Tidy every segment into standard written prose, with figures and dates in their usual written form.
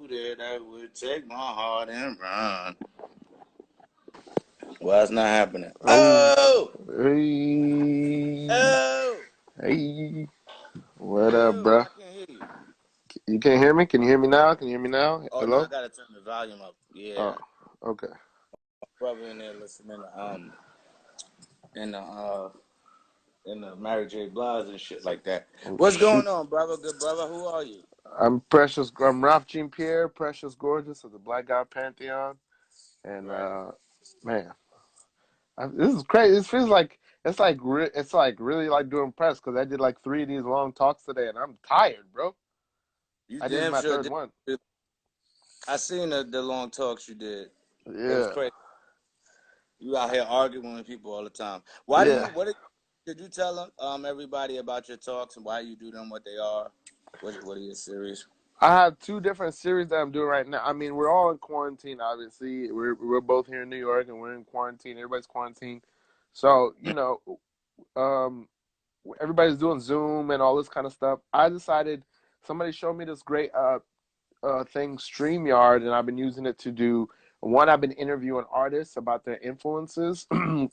there that would take my heart and run. Why it's not happening? Oh, Oh! hey, Oh! hey, what up, Oh! bro? I can't hear you. You can't hear me? Can you hear me now? Can you hear me now? Oh, no, I Hello? gotta turn the volume up. Yeah. Oh, okay. Brother in there listening to, in the, uh, in the Mary J. Blige and shit like that. Oh, What's shoot. going on, brother? Good brother. Who are you? I'm Precious. I'm Ralph Jean Pierre, Precious Gorgeous of the Black God Pantheon. And, Right. man, this is crazy. This feels like, it's like really like doing press because I did like 3 of these long talks today and I'm tired, bro. You I did damn my sure third did. one. I seen the long talks you did. It was Yeah. crazy. You out here arguing with people all the time. Why do you? Yeah. Did you tell them everybody about your talks and why you do them? What they are? What are your series? I have 2 different series that I'm doing right now. I mean, we're all in quarantine, obviously. We're both here in New York and we're in quarantine. Everybody's quarantined. So, um, everybody's doing Zoom and all this kind of stuff. I decided somebody showed me this great thing, StreamYard, and I've been using it to do one. I've been interviewing artists about their influences,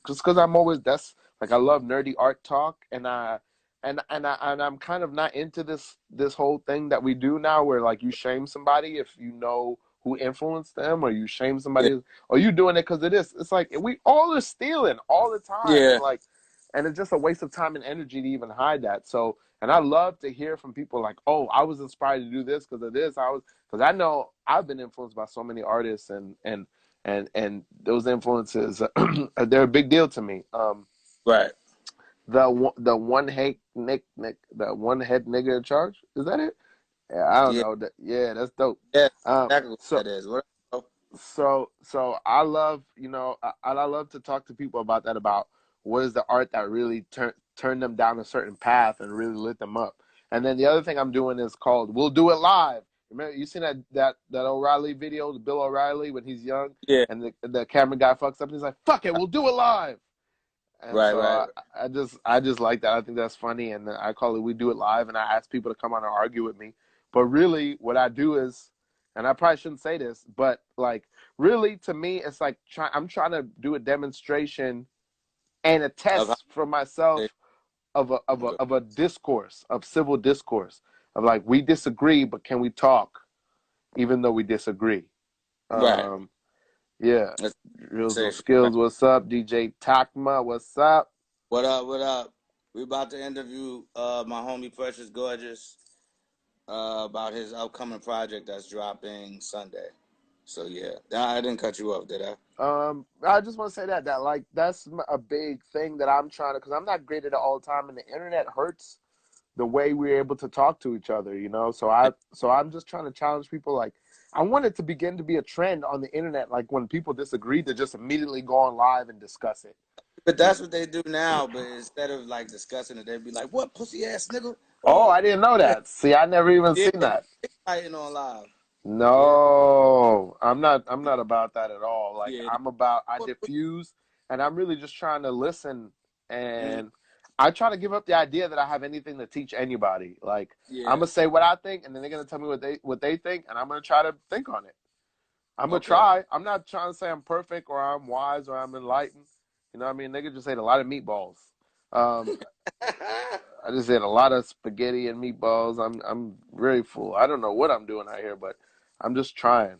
just because I'm always that's like I love nerdy art talk, and I'm kind of not into this whole thing that we do now, where like you shame somebody if you know who influenced them, or you shame Yeah, somebody, or you doing it because it is. It's like we all are stealing all the time, yeah, and it's just a waste of time and energy to even hide that. So, and I love to hear from people like, oh, I was inspired to do this because of this. Because I know I've been influenced by so many artists, and those influences they're a big deal to me. right. The one head nigga in charge, is that it? Yeah, I don't Yeah, know. Yeah, that's dope. yeah. Um, Exactly what so that is. What? Oh, so I love, I love to talk to people about that, about what is the art that really turned them down a certain path and really lit them up. And then the other thing I'm doing is called "We'll Do It Live." Remember, you seen that O'Reilly video, the Bill O'Reilly when he's young, yeah. and the camera guy fucks up, and he's like, "Fuck it, we'll do it live." And Right, so right, I just like that. I think that's funny, and I call it "We Do It Live." And I ask people to come on and argue with me. But really, what I do is, and I probably shouldn't say this, but like really, to me, it's like I'm trying to do a demonstration and a of how test for they, myself of a of a okay. of a discourse, of civil discourse, of like we disagree, but can we talk even though we disagree? Right. Um, yeah, Let's Reels say on Skills. What's up, DJ Takma? What's up? what up? What up? We about to interview my homie Precious Gorgeous about his upcoming project that's dropping Sunday. So yeah, I didn't cut you off, did I? I just want to say that like that's a big thing that I'm trying to, because I'm not great at it all the time, and the internet hurts the way we're able to talk to each other, So I'm just trying to challenge people. Like, I want it to begin to be a trend on the internet, like when people disagree, to just immediately go on live and discuss it. But that's what they do now. But instead of like discussing it, they'd be like, "What pussy ass nigga?" Oh, I didn't know that. See, I never even Yeah, seen that. they fighting on live. Yeah, No, I'm not about that at all. Like, yeah. I diffuse, and I'm really just trying to listen, Mm, and I try to give up the idea that I have anything to teach anybody. Like, I'm yeah. gonna say what I think, and then they're gonna tell me what they think, and I'm gonna try to think on it. I'm gonna Okay. try. I'm not trying to say I'm perfect or I'm wise or I'm enlightened. You know what I mean? Nigga just ate a lot of meatballs. Um, I just ate a lot of spaghetti and meatballs. I'm very full. I don't know what I'm doing out here, but I'm just trying.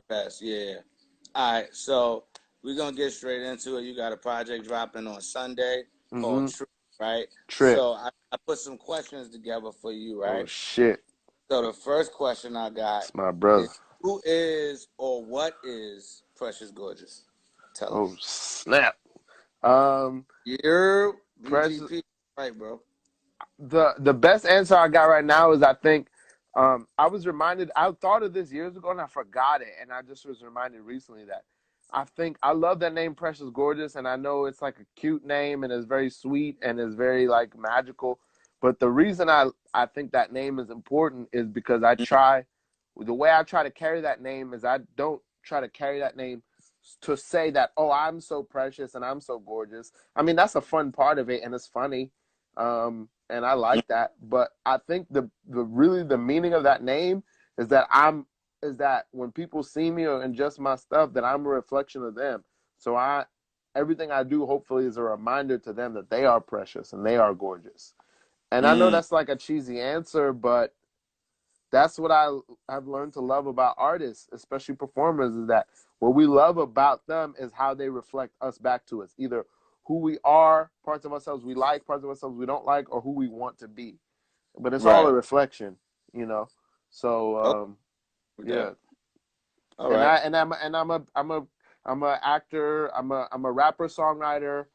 Pass. Yeah. All right. So we're gonna get straight into it. You got a project dropping on Sunday called Mm-hmm. True, right? Trip. So I put some questions together for you, Oh right? shit. So the first question I got It's my brother. is, who is or what is Precious Gorgeous? Tell Oh us. snap. Um, You're Pres BGP, right, bro? the best answer I got right now is, I think, I was reminded, I thought of this years ago and I forgot it, and I just was reminded recently that I think I love that name, Precious Gorgeous, and I know it's like a cute name and it's very sweet and it's very like magical. But the reason I think that name is important is because the way I try to carry that name is, I don't try to carry that name to say that, oh, I'm so precious and I'm so gorgeous. I mean, that's a fun part of it and it's funny. And I like that. But I think the really the meaning of that name is that is that when people see me or ingest my stuff, that I'm a reflection of them. So everything I do hopefully is a reminder to them that they are precious and they are gorgeous. And I know Mm, that's like a cheesy answer, but that's what I've learned to love about artists, especially performers, is that what we love about them is how they reflect us back to us. Either who we are, parts of ourselves we like, parts of ourselves we don't like, or who we want to be. But it's all a right. reflection, you know. So Oh, with yeah. that. All And right. I'm a actor, I'm a rapper songwriter,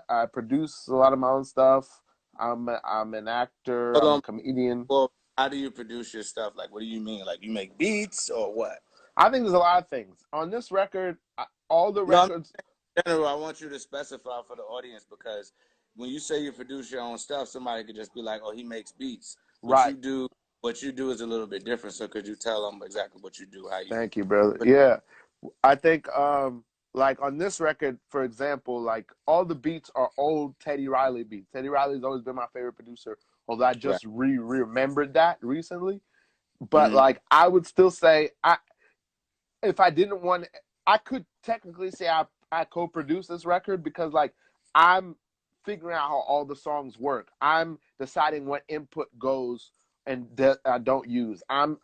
I produce a lot of my own stuff. I'm an actor, Hold I'm a on. comedian. Well, how do you produce your stuff? Like, what do you mean? Like, you make beats or what? I think there's a lot of things on this record. All the No, I'm records, in general. I want you to specify for the audience because when you say you produce your own stuff, somebody could just be like, "Oh, he makes beats." What right? you do, what you do is a little bit different. So, could you tell them exactly what you do, how you? Thank you, brother. But Yeah, I think like on this record, for example, like all the beats are old Teddy Riley beats. Teddy Riley's always been my favorite producer, although I right. just remembered that recently. But Mm-hmm. like I would still say if I didn't want, I could technically say I co-produced this record because like I'm figuring out how all the songs work. I'm deciding what input goes and that I don't use. I'm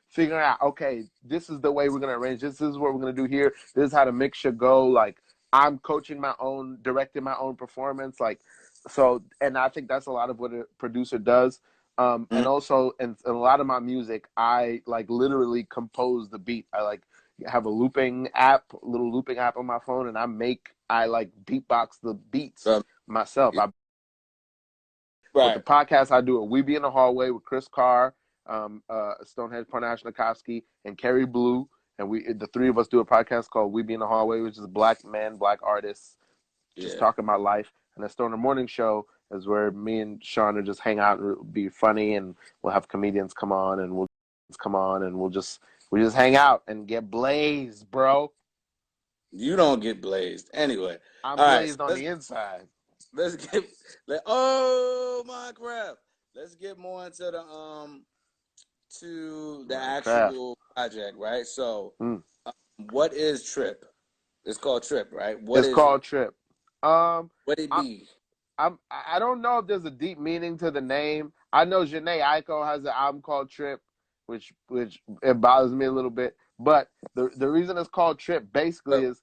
figuring out, okay, this is the way we're gonna arrange. This is what we're gonna do here. This is how the mix should go. Like I'm coaching my own, directing my own performance. Like so, and I think that's a lot of what a producer does. And also in a lot of my music, I like literally compose the beat. I like have a little looping app on my phone, and I like beatbox the beats myself. Yeah. With the Right. podcast, I do a We Be in the Hallway with Chris Carr, Stonehead Parnash and Kerry Blue, and the three of us do a podcast called We Be in the Hallway, which is black men, black artists just Yeah. talking about life. And the Stoner Morning Show is where me and Sean will just hang out and be funny, and we'll have comedians come on, and we just hang out and get blazed, bro. You don't get blazed anyway. I'm All right. So blazed on the inside. let's get oh my crap. Let's get more into the to the My craft. actual project, right? So, Mm. what is Trip? It's called Trip, right? What It's is it? called Trip. Um, What it I, be? I don't know if there's a deep meaning to the name. I know Janae Aiko has an album called Trip, which it bothers me a little bit. But the reason it's called Trip basically is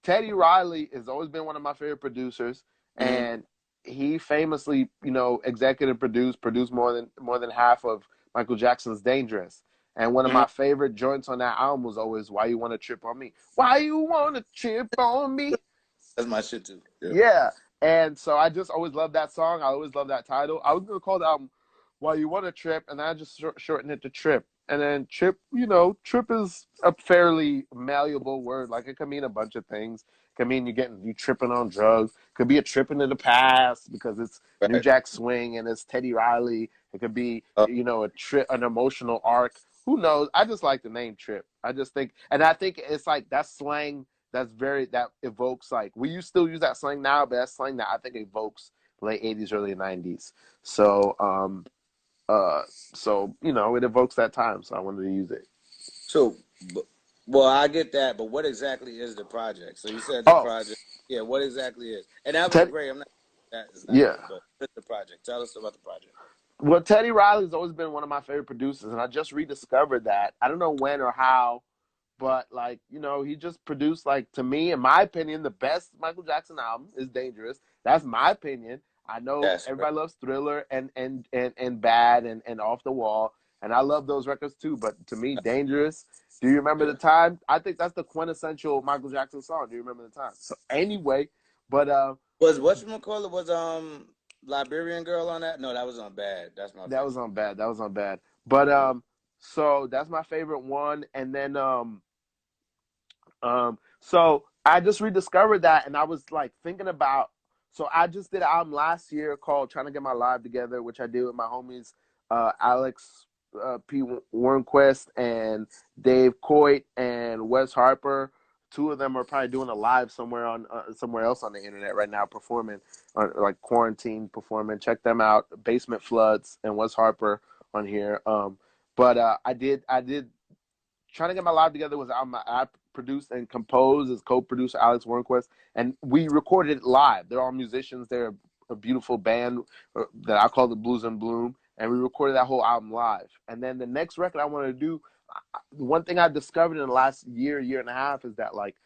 Teddy Riley has always been one of my favorite producers, Mm-hmm. and he famously, executive produced more than half of Michael Jackson's Dangerous. And one of Mm-hmm. my favorite joints on that album was always "Why You Want to Trip on Me." Why you want to trip on me? That's my shit too. Yeah. Yeah. And so I just always loved that song. I always loved that title. I was going to call the album While You Want to Trip, and I just shortened it to Trip. And then Trip, Trip is a fairly malleable word. Like it can mean a bunch of things. It can mean you tripping on drugs. It could be a trip into the past because it's New Right. Jack Swing and it's Teddy Riley. It could be, Uh, a trip, an emotional arc. Who knows? I just like the name Trip. I think it's like that's slang that evokes like still use that slang now, but that's slang that I think evokes late '80s, early '90s. So it evokes that time, so I wanted to use it. so, well, I get that, but what exactly is the project? So you said the Oh, project. Yeah. What exactly is? And that was Teddy, great. I'm not. That is not yeah. great, but what's the project? Tell us about the project. Well, Teddy Riley's always been one of my favorite producers, and I just rediscovered that. I don't know when or how, but like he just produced like to me, in my opinion, the best Michael Jackson album is Dangerous. That's my opinion. I know Yes. Right. everybody loves Thriller and Bad and Off the Wall, and I love those records too. But to me, Dangerous. Do you remember the Yeah. time? I think that's the quintessential Michael Jackson song. Do you remember the time? So anyway, but Was whatchamacallit was Liberian Girl on that? No, that was on Bad. That's my that was favorite. on Bad. That was on Bad. But Yeah. so that's my favorite one, and then so I just rediscovered that, and I was like thinking about. So I just did an album last year called "Trying to Get My Life Together," which I did with my homies Alex P. Warnquist and Dave Coit and Wes Harper. Two of them are probably doing a live somewhere on somewhere else on the internet right now, performing like quarantine performing. Check them out, Basement Floods and Wes Harper on here. But I did trying to get my live together was I produced and composed as co-producer Alex Warnquist, and we recorded it live. They're all musicians. They're a beautiful band that I call the Blues and Bloom, and we recorded that whole album live. And then the next record I wanted to do, one thing I discovered in the last year and a half is that like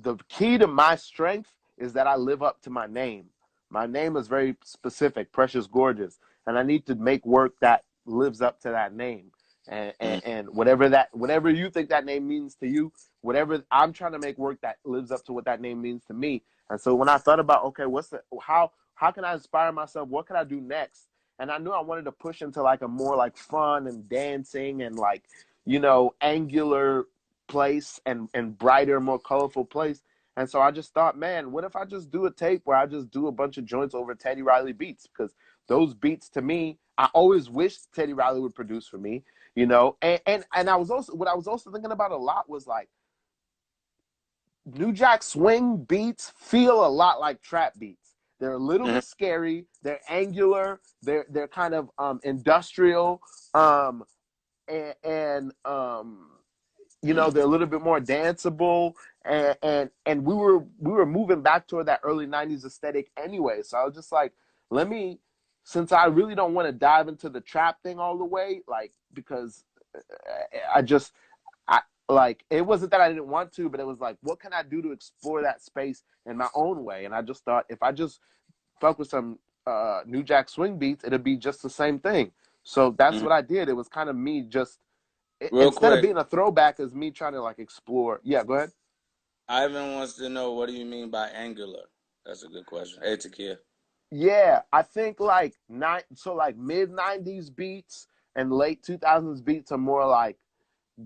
the key to my strength is that I live up to my name. My name is very specific, Precious Gorgeous, and I need to make work that lives up to that name. And whatever you think that name means to you, whatever I'm trying to make work that lives up to what that name means to me. And so when I thought about, okay, how can I inspire myself? What can I do next? And I knew I wanted to push into like a more like fun and dancing and like, angular place and brighter, more colorful place. And so I just thought, man, what if I just do a tape where I just do a bunch of joints over Teddy Riley beats? Because those beats to me, I always wished Teddy Riley would produce for me, And I was also what I was also thinking about a lot was like New Jack Swing beats feel a lot like trap beats. They're a little bit scary. They're angular. They're kind of industrial, and they're a little bit more danceable, and we were moving back toward that early '90s aesthetic anyway. So I was just like, since I really don't want to dive into the trap thing all the way, like because I just I like it wasn't that I didn't want to, but it was like, what can I do to explore that space in my own way? And I just thought if I just fuck with some New Jack Swing beats, it'd be just the same thing. So that's what I did. It was kind of me just Real instead of quick, being a throwback, as me trying to like explore. Yeah, go ahead. Ivan wants to know, what do you mean by angular? That's a good question. Hey, Takia. Yeah, I think like like mid '90s beats and late 2000s beats are more like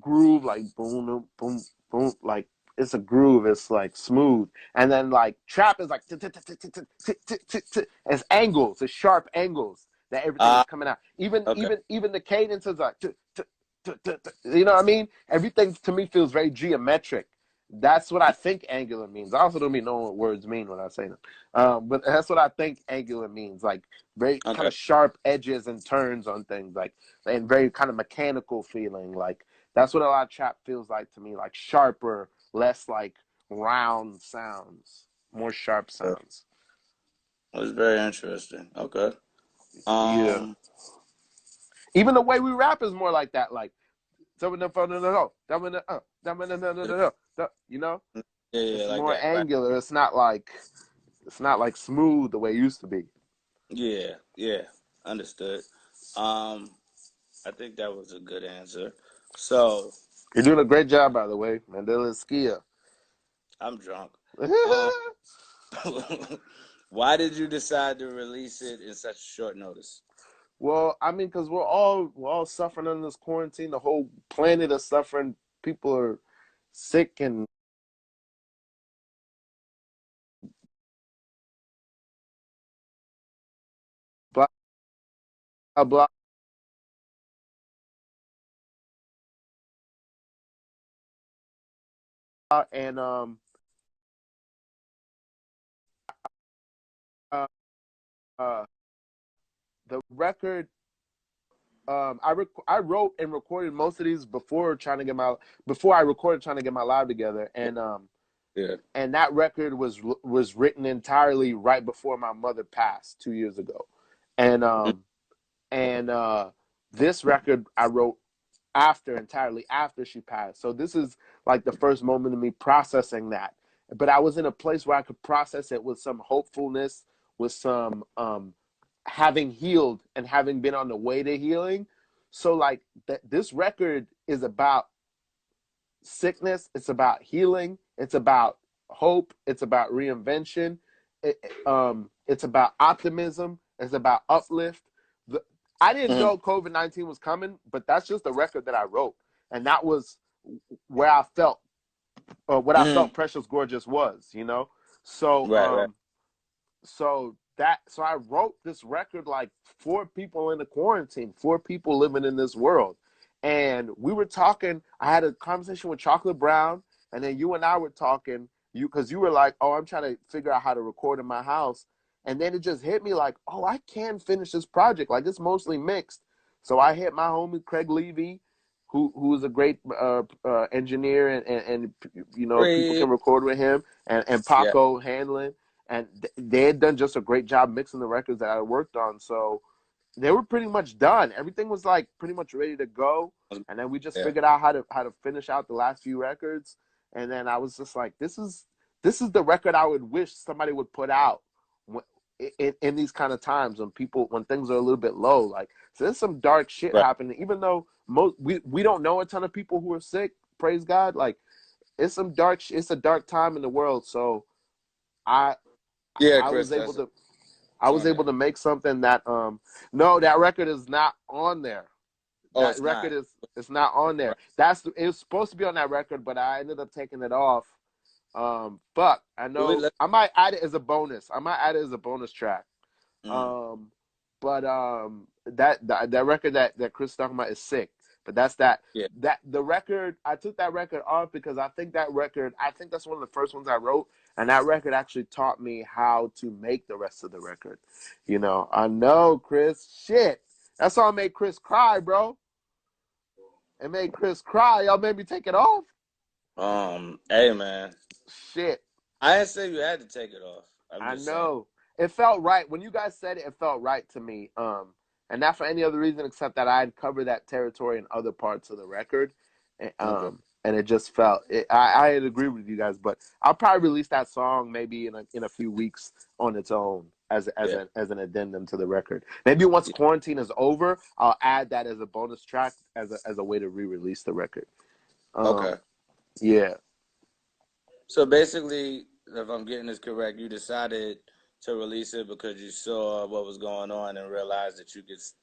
groove, like boom, boom, boom, boom, like it's a groove. It's like smooth, and then like trap is like it's angles, it's sharp angles that everything is coming out. Even Okay. even even the cadence is like, you know what I mean? Everything to me feels very geometric. That's what I think angular means. I also don't even know what words mean when I say them, but that's what I think angular means. Like very kind Okay. of sharp edges and turns on things, like and very kind of mechanical feeling. Like that's what a lot of trap feels like to me, like sharper, less like round sounds, more sharp sounds. It was very interesting. Okay. Yeah. Um. Even the way we rap is more like that, like you know, Yeah, yeah, it's like more that. Right. angular. It's not like smooth the way it used to be. Yeah, yeah. Understood. Um. I think that was a good answer. So, You're doing a great job, by the way, Mandela Eskia. I'm drunk. Um. Why did you decide to release it in such short notice? Well, I mean, because we're all suffering under this quarantine. The whole planet is suffering. People are sick and blah blah, and uh, uh the record. I wrote and recorded most of these before I recorded trying to get my live together, Yeah. and that record was written entirely right before my mother passed 2 years ago, and this record I wrote entirely after she passed. So this is like the first moment of me processing that. But I was in a place where I could process it with some hopefulness, with some having healed and having been on the way to healing. So like this record is about sickness, it's about healing, it's about hope, it's about reinvention, it's about optimism, it's about uplift. I didn't Mm-hmm. know COVID-19 was coming, but that's just the record that I wrote, and that was where I felt, what I Mm-hmm. felt Precious Gorgeous was. So Right, right. so I wrote this record like four people in the quarantine, four people living in this world. And we were talking, I had a conversation with Chocolate Brown, and then you and I were talking, because you were like, oh, I'm trying to figure out how to record in my house. And then it just hit me like, oh, I can finish this project. Like it's mostly mixed. So I hit my homie Craig Levy, who's a great engineer, and you know, people Free. can record with him, and Yeah. Paco Hanlon, and they had done just a great job mixing the records that I worked on. So they were pretty much done. Everything was like pretty much ready to go, and then we just Yeah. figured out how to finish out the last few records. And then I was just like, this is the record I would wish somebody would put out in these kind of times when things are a little bit low. Like, so there's some dark shit Right. happening. Even though we don't know a ton of people who are sick. Praise God. Like, it's some dark. It's a dark time in the world. So I Yeah, I Chris, was able that's it. to It's on there. make something that no, that record is not on there. Oh, That it's record not. is it's not on there. Right. It was supposed to be on that record, but I ended up taking it off. Fuck. I Do we know let I might add it as a bonus. I might add it as a bonus track. mm, Um, but that record that Chris is talking about is sick. But that's that yeah. that the record I took that record off because I think that's one of the first ones I wrote, and that record actually taught me how to make the rest of the record. You know, I know, Chris. Shit, that song made Chris cry, bro. It made Chris cry. Y'all made me take it off. Hey man. Shit. I didn't say you had to take it off. I'm I just saying. know. It felt right. When you guys said it, it felt right to me. And not for any other reason except that I had covered that territory in other parts of the record. Okay. And it just felt I had agreed with you guys, but I'll probably release that song maybe in a few weeks on its own Yeah. as an addendum to the record. Maybe once Yeah. quarantine is over, I'll add that as a bonus track as a way to re-release the record. Okay. Yeah. So basically, if I'm getting this correct, you decided to release it because you saw what was going on and realized that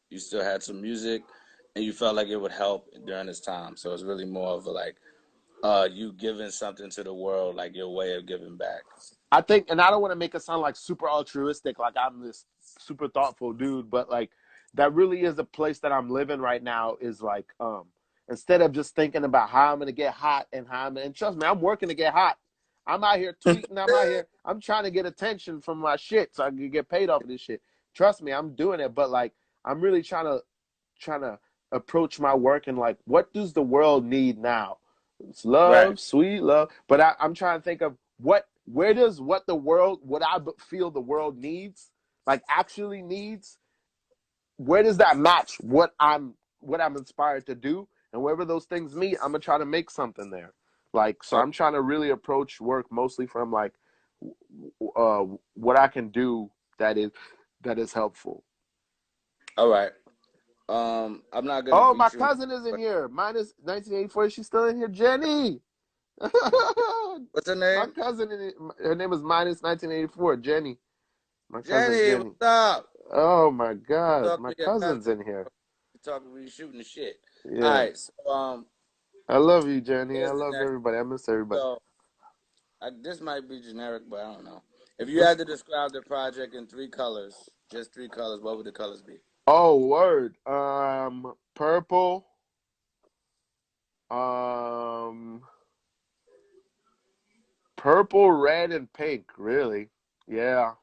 you still had some music and you felt like it would help during this time. So it's really more of a like you giving something to the world, like your way of giving back. I think, and I don't want to make it sound like super altruistic, like I'm this super thoughtful dude, but like that really is a place that I'm living right now. Is like, instead of just thinking about how I'm gonna get hot and and trust me, I'm working to get hot. I'm out here tweeting. I'm out here. I'm trying to get attention from my shit so I can get paid off of this shit. Trust me, I'm doing it. But like, I'm really trying to approach my work and like, what does the world need now? It's Right. love, sweet love. But I'm trying to think of where does what I feel the world needs, like actually needs, where does that match what I'm inspired to do? And wherever those things meet, I'm gonna try to make something there. Like, so Oh, I'm trying to really approach work mostly from like uh, what I can do that is helpful. all right. I'm not gonna Oh, my beat you. cousin is in here. Minus 1984. She's still in here. Jenny. What's her My name? cousin, her name is minus 1984. Jenny. My cousin Jenny. Jenny. What's up? Oh my God, Talk my to your cousin. cousin's in here. Talking when you shooting the shit. All Yeah, right. So I love you, Jenny. I here's the love next. everybody. I miss everybody. So this might be generic, but I don't know. If you had to describe the project in three colors, just three colors, what would the colors be? Oh, word. Purple. Um, purple, red, and pink. Really? Yeah.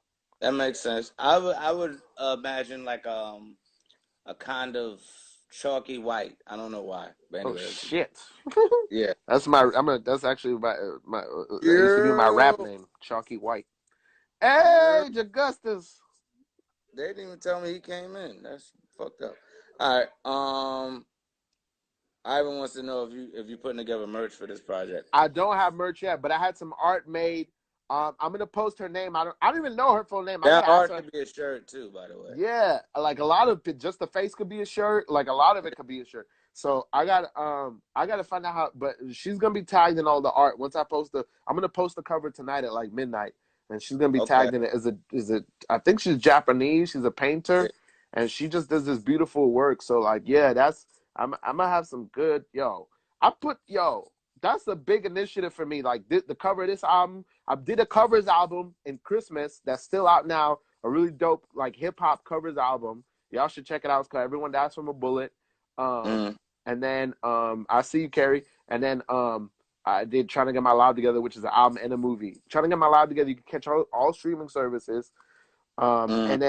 That makes sense. I would imagine like a kind of chalky white. I don't know why, but Oh anyway, shit. yeah. That's my. That's actually my. That used to be my rap You, name, Chalky White. you. Hey, Jagustus. They didn't even tell me he came in. That's fucked up. All right. Ivan wants to know if you putting together merch for this project. I don't have merch yet, but I had some art made. I'm gonna post her name. I don't even know her full name. I That gotta ask art her. could be a shirt too, by the way. Yeah, like a lot of it, just the face could be a shirt. Like a lot of it could be a shirt. So I got to find out how. But she's gonna be tagged in all the art once I post the. I'm gonna post the cover tonight at like midnight, and she's gonna be Okay. tagged in it as a. I think she's Japanese. She's a Yeah. painter, and she just does this beautiful work. So like, yeah, that's I'm gonna have some good yo. I put yo. That's a big initiative for me. Like the cover of this album, I did a covers album in Christmas that's still out now, a really dope like hip hop covers album. Y'all should check it out. It's called Everyone Dies from a Bullet. Mm, And then I See You Carrie. And then I did Trying to Get My Life Together, which is an album and a movie. Trying to Get My Life Together, you can catch all streaming services. mm. And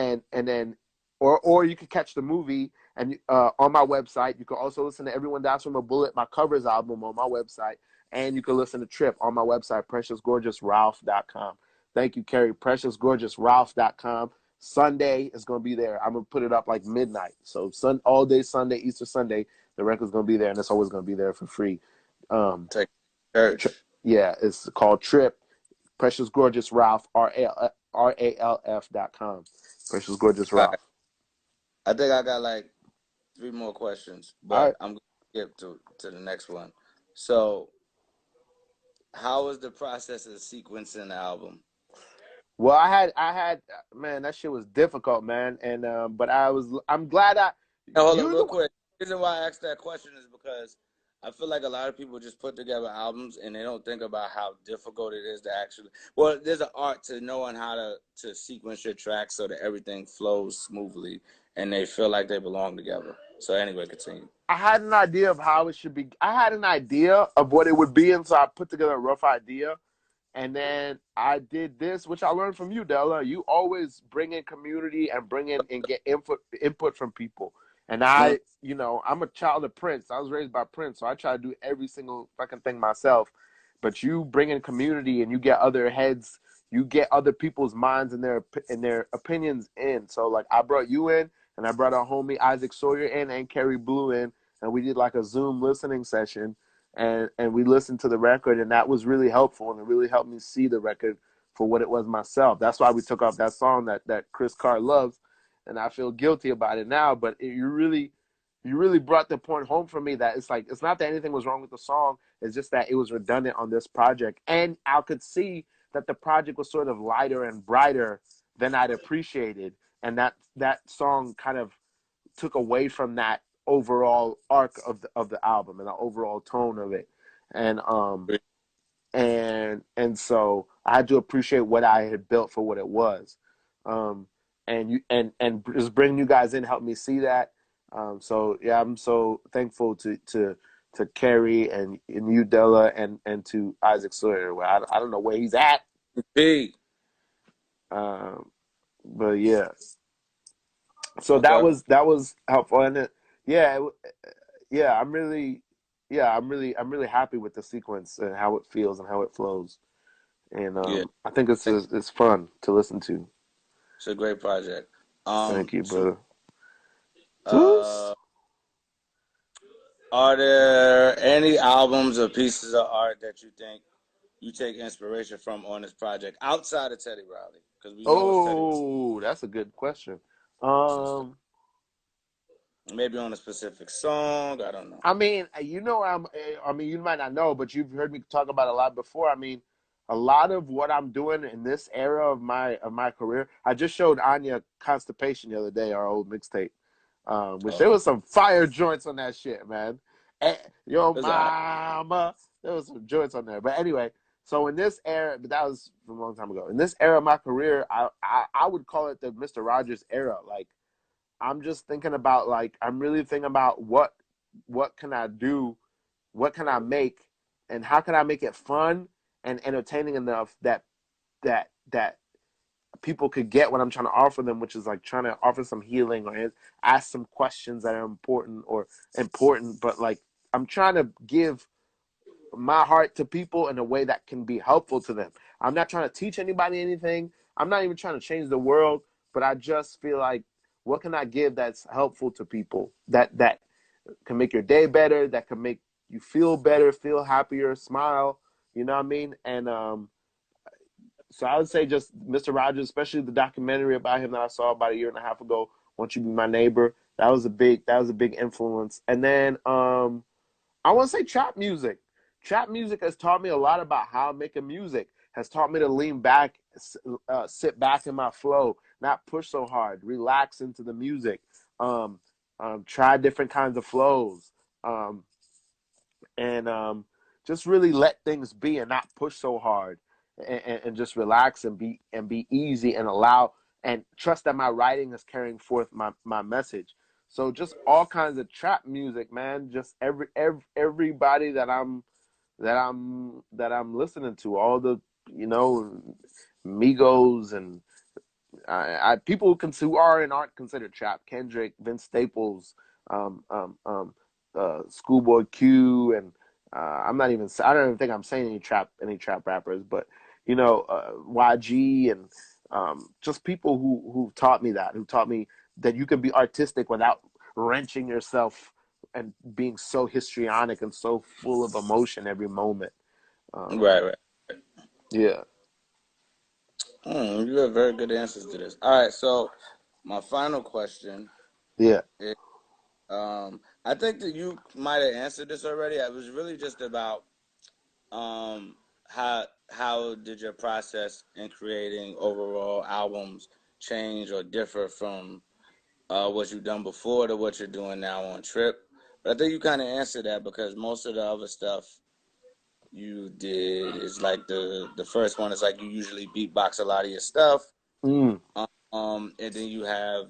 then or you could catch the movie. And on my website, you can also listen to Everyone Dies from a Bullet, my covers album, on my website. And you can listen to Trip on my website, preciousgorgeousralph.com. Thank you, Kerry. preciousgorgeousralph.com. Sunday is going to be there. I'm going to put it up like midnight. So all day Sunday, Easter Sunday, the record's going to be there, and it's always going to be there for free. Take church. Yeah, it's called Trip. Precious Gorgeous Ralph, RALF.com. Precious Gorgeous All right. Ralph. I think I got like 3 more questions, All but right. I'm going to skip to the next one. So, how was the process of sequencing the album? Well, man, that shit was difficult, man. And but I'm glad Now, hold up, you're real the quick. The reason why I asked that question is because I feel like a lot of people just put together albums and they don't think about how difficult it is to actually. Well, there's an art to knowing how to sequence your tracks so that everything flows smoothly and they feel like they belong together. So anyway, continue. I had an idea of how it should be. I had an idea of what it would be, and so I put together a rough idea. And then I did this, which I learned from you, Della. You always bring in community and bring in and get input from people. And Mm, I'm a child of Prince. I was raised by Prince, so I try to do every single fucking thing myself. But you bring in community and you get other heads, you get other people's minds and their opinions in. So like I brought you in, and I brought our homie Isaac Sawyer in and Kerry Blue in, and we did like a Zoom listening session, and we listened to the record, and that was really helpful, and it really helped me see the record for what it was myself. That's why we took off that song that Chris Carr loves, and I feel guilty about it now. But you really brought the point home for me that it's like it's not that anything was wrong with the song. It's just that it was redundant on this project, and I could see that the project was sort of lighter and brighter than I'd appreciated, and that song kind of took away from that overall arc of the album and the overall tone of it. And so I had to appreciate what I had built for what it was. And you and just bringing you guys in helped me see that. So yeah, I'm so thankful to Kerry and you, Della, and to Isaac Sawyer. Well, I don't know where he's at. P. Um, but yeah, so Okay. that was helpful, and yeah, yeah, I'm really happy with the sequence and how it feels and how it flows, and Yeah. I think it's fun to listen to. It's a great project. Thank you, So, brother. Who's uh, are there any albums or pieces of art that you think you take inspiration from on this project outside of Teddy Riley? Because we know it's Teddy Riley. Oh, that's a good question. Some stuff. Um, Maybe on a specific song. I don't know. I mean, I mean, you might not know, but you've heard me talk about it a lot before. I mean, a lot of what I'm doing in this era of my career. I just showed Anya Constipation the other day, our old mixtape, which there Oh, was some fire joints on that shit, man. Yo, it's all right. mama, there was some joints on there. But anyway, so in this era, but that was from a long time ago. In this era of my career, I would call it the Mr. Rogers era. Like I'm just thinking about like I'm really thinking about what can I do, what can I make, and how can I make it fun and entertaining enough that people could get what I'm trying to offer them, which is like trying to offer some healing or ask some questions that are important, but like I'm trying to give my heart to people in a way that can be helpful to them. I'm not trying to teach anybody anything. I'm not even trying to change the world, but I just feel like what can I give that's helpful to people that can make your day better, that can make you feel better, feel happier, smile, you know what I mean? And so I would say just Mr. Rogers, especially the documentary about him that I saw about a year and a half ago, Won't You Be My Neighbor? That was a big influence. And then I want to say trap music. Trap music has taught me a lot about how making music. Has taught me to lean back, sit back in my flow, not push so hard, relax into the music, um, try different kinds of flows, um, and just really let things be and not push so hard, and just relax and be easy and allow and trust that my writing is carrying forth my message. So just all kinds of trap music, man. Just everybody that I'm listening to, all the you know Migos and people who are and aren't considered trap. Kendrick, Vince Staples, Schoolboy Q, and I don't even think I'm saying any trap rappers, but YG, and just people who taught me that you can be artistic without wrenching yourself and being so histrionic and so full of emotion every moment. Right, right. Yeah, You have very good answers to this. All right, so my final question yeah. is, I think that you might have answered this already. It was really just about um, how did your process in creating overall albums change or differ from what you've done before to what you're doing now on Trip? But I think you kind of answered that because most of the other stuff you did is like the first one is like you usually beatbox a lot of your stuff, Mm. and then you have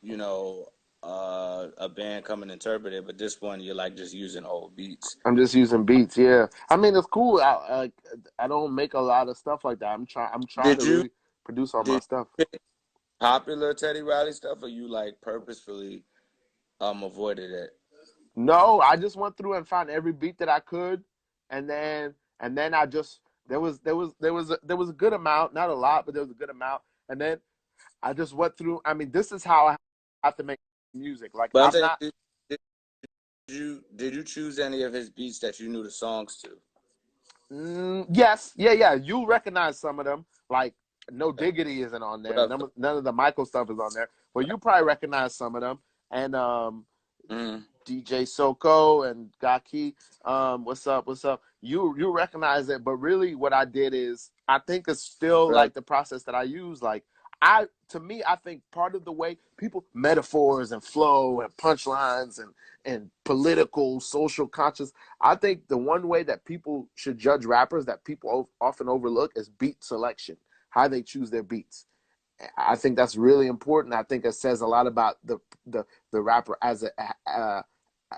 you know a band come and interpret it. But this one you're like just using old beats. I'm just using beats. Yeah, I mean it's cool. I don't make a lot of stuff like that. I'm trying Did to you really produce all my did stuff. you pick popular Teddy Riley stuff, or you like purposefully avoided it? No, I just went through and found every beat that I could, and then I just there was a good amount, not a lot, but there was a good amount, and then I just went through. I mean, this is how I have to make music. Like But I'm I'm saying, not. did you choose any of his beats that you knew the songs to? Yes, yeah, yeah. You recognize some of them, like No Diggity isn't on What there. up? None of the Michael stuff is on there, but you probably recognize some of them. And Mm-hmm. DJ Soko and Gaki. What's up? What's up? You recognize it, but really, what I did is I think it's still What up? like the process that I use. Like I think part of the way people metaphors and flow and punchlines and political social conscious. I think the one way that people should judge rappers that people often overlook is beat selection, how they choose their beats. I think that's really important. I think it says a lot about the the rapper as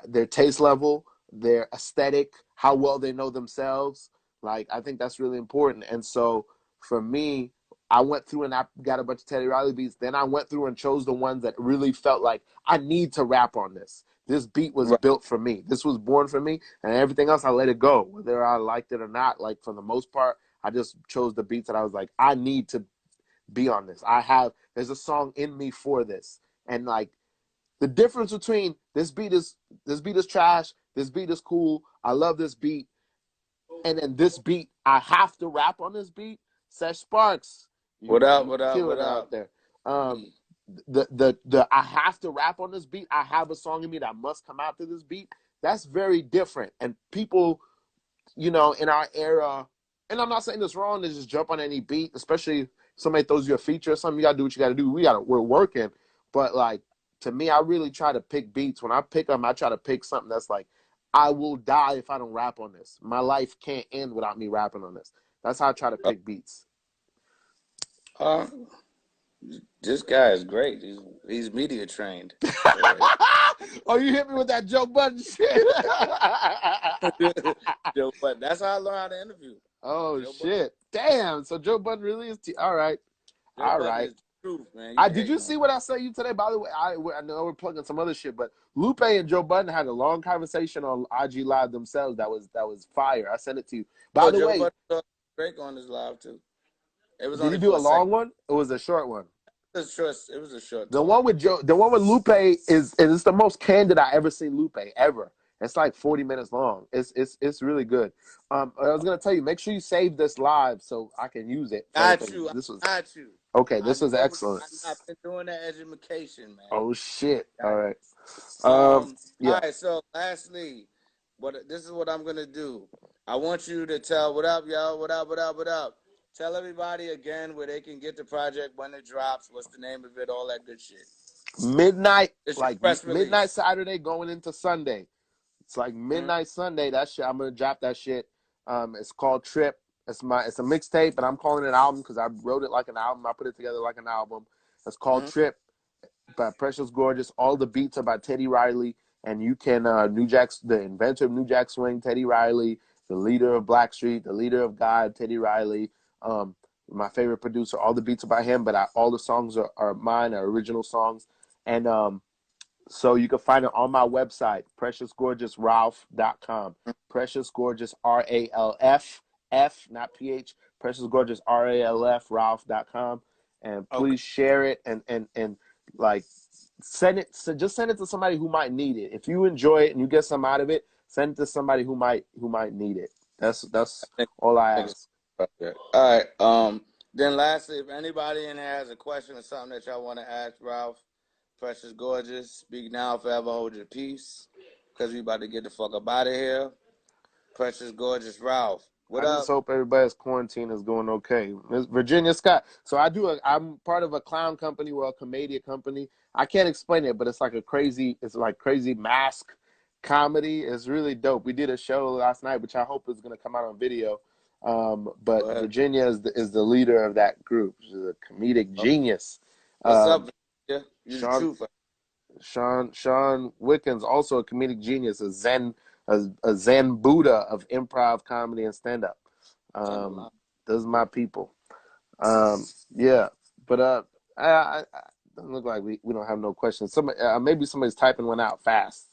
their taste level, their aesthetic, how well they know themselves. Like I think that's really important. And so for me, I went through and I got a bunch of Teddy Riley beats. Then I went through and chose the ones that really felt like I need to rap on this. This beat was Right. built for me. This was born for me, and everything else I let it go, whether I liked it or not. Like for the most part, I just chose the beats that I was like, I need to be on this. There's a song in me for this. And like the difference between this beat is trash, this beat is cool, I love this beat, and then this beat, I have to rap on this beat. Sesh Sparks, What up? you What up? What killing it out up? there. The I have to rap on this beat. I have a song in me that must come out to this beat. That's very different. And people in our era, and I'm not saying this wrong to just jump on any beat, especially if somebody throws you a feature or something, you gotta do what you gotta do. We're working. But like to me, I really try to pick beats. When I pick them, I try to pick something that's like, I will die if I don't rap on this. My life can't end without me rapping on this. That's how I try to pick beats. Uh, this guy is great. He's media trained. So Oh, you hit me with that Joe Budden shit. Joe Budden. That's how I learned how to interview. Oh Joe Budden. shit. Damn. So Joe Budden really is all right. Joe All Budden right. is the truth, man. You I did you hating on see him. what I sent you today? By the way, I know we're plugging some other shit, but Lupe and Joe Budden had a long conversation on IG Live themselves. That was fire. I sent it to you. By Oh, the Joe way, Budden saw Drake on his live too. It was did he only do for a a second. long one? Or was it a short one? It was a short The talk. one with Lupe is it's the most candid I ever seen Lupe ever. It's like 40 minutes long. It's really good. I was gonna tell you, make sure you save this live so I can use it for Got anything. you. This was Got you. okay. I This was know. excellent. I've been doing that education, man. Oh shit! All Got right. you. All Yeah. right. So, lastly, this is what I'm gonna do. I want you to tell what up, y'all. What up? What up? What up? Tell everybody again where they can get the project when it drops. What's the name of it? All that good shit. Midnight, It's your like press midnight release. Saturday going into Sunday. It's like Mhm. midnight Sunday. That shit, I'm gonna drop that shit. It's called Trip. It's a mixtape, but I'm calling it an album because I wrote it like an album. I put it together like an album. It's called Mhm. Trip by Precious Gorgeous. All the beats are by Teddy Riley, and you can the inventor of New Jack Swing, Teddy Riley, the leader of Blackstreet, the leader of God, Teddy Riley. Um, my favorite producer. All the beats are by him, but all the songs are mine, are original songs, and So you can find it on my website, preciousgorgeousralph.com. Precious Gorgeous RALF, F, not PH. Precious Gorgeous RALF, Ralph.com. And Okay. please share it and like send it. So just send it to somebody who might need it. If you enjoy it and you get some out of it, send it to somebody who might need it. That's Thank- all I thank you. ask. Okay. All right. Then lastly, if anybody in here has a question or something that y'all want to ask Ralph, Precious Gorgeous, speak now, forever hold your peace, because we about to get the fuck up out of here. Precious Gorgeous Ralph, what I just up? hope everybody's quarantine is going okay. Ms. Virginia Scott. So I'm part of a clown company or a comedian company. I can't explain it, but it's like crazy mask comedy. It's really dope. We did a show last night, which I hope is going to come out on video. Go But ahead. Virginia is the leader of that group. She's a comedic Oh, genius. what's up, Um, Virginia? You the Sean truth. Sean Wickens, also a comedic genius, a Zen Buddha of improv comedy and stand up. Turn them Um, out. those are my people. Yeah, but I doesn't look like we don't have no questions. Maybe somebody's typing one out fast.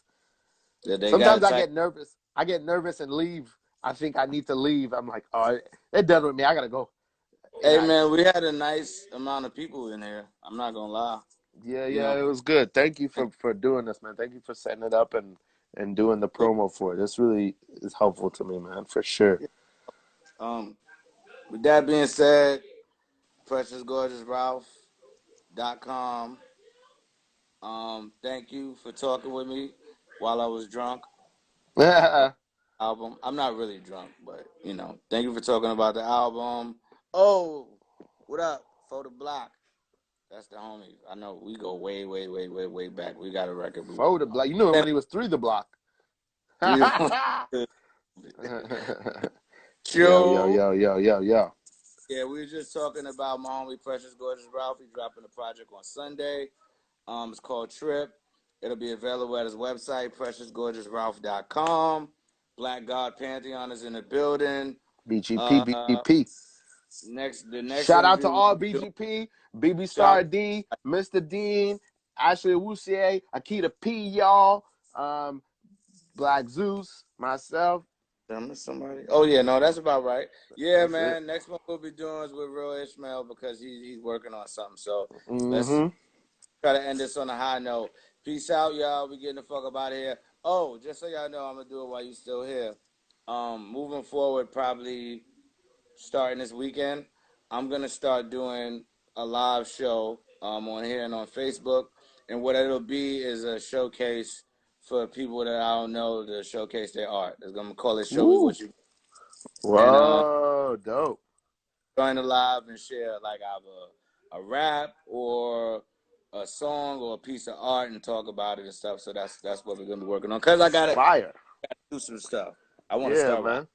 Yeah, they got Sometimes to I type. get nervous. I get nervous and leave. I think I need to leave. I'm like, oh, they're done with me. I gotta go. Hey, Yeah, man, we had a nice amount of people in here. I'm not going to lie. You yeah, know, it was good. Thank you for doing this, man. Thank you for setting it up and doing the promo for it. This really is helpful to me, man, for sure. um, with that being said, PreciousGorgeousRalph.com. Thank you for talking with me while I was drunk. Album. I'm not really drunk, but thank you for talking about the album. Oh, what up? For the block. That's the homie. I know we go way, way, way, way, way back. We got a record we For working the on. block, you knew him when he was 3 the block. Three to one. Yo, yo, True. yo, yo, yo, yo. Yeah, we were just talking about my homie Precious Gorgeous Ralph. He's dropping a project on Sunday. It's called Trip. It'll be available at his website, preciousgorgeousralph.com. Black God Pantheon is in the building. BGP, Uh, BGP. the next Shout out to interview we'll all be doing. BGP, BB Shout Star D, Mr. Dean, Ashley Wussier, Akita P, y'all, Black Zeus, myself. Did I miss somebody? Oh yeah, no, that's about right. Yeah, That's it. man. Next one we'll be doing is with Real Ishmael because he's working on something. So let's Mm-hmm. try to end this on a high note. Peace out, y'all. We getting the fuck up out of here. Oh, just so y'all know, I'm gonna do it while you still here. Moving forward, probably starting this weekend, I'm gonna start doing a live show on here and on Facebook. And what it'll be is a showcase for people that I don't know to showcase their art. I'm gonna call it "Show Me Woo. What You." And Whoa, dope. join the live and share like either a rap or a song or a piece of art and talk about it and stuff. So that's what we're gonna be working on. Cause I gotta Fire. do some stuff. I want to Yeah, start right. man.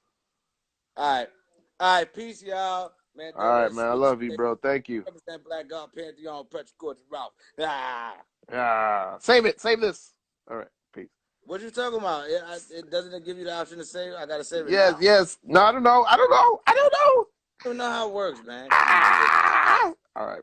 All right, peace, y'all. All Mandella right, man. I Eskia love you, bro. Thank you. represent Black God Pantheon, Precious Gorgeous Ralph. Ah. Save it. Save this. All right. Peace. What you talking about? It doesn't give you the option to save. I gotta save it Yes, now. yes. No, I don't know. I don't know. I don't know. I don't know how it works, man. Come on, Ah! All right.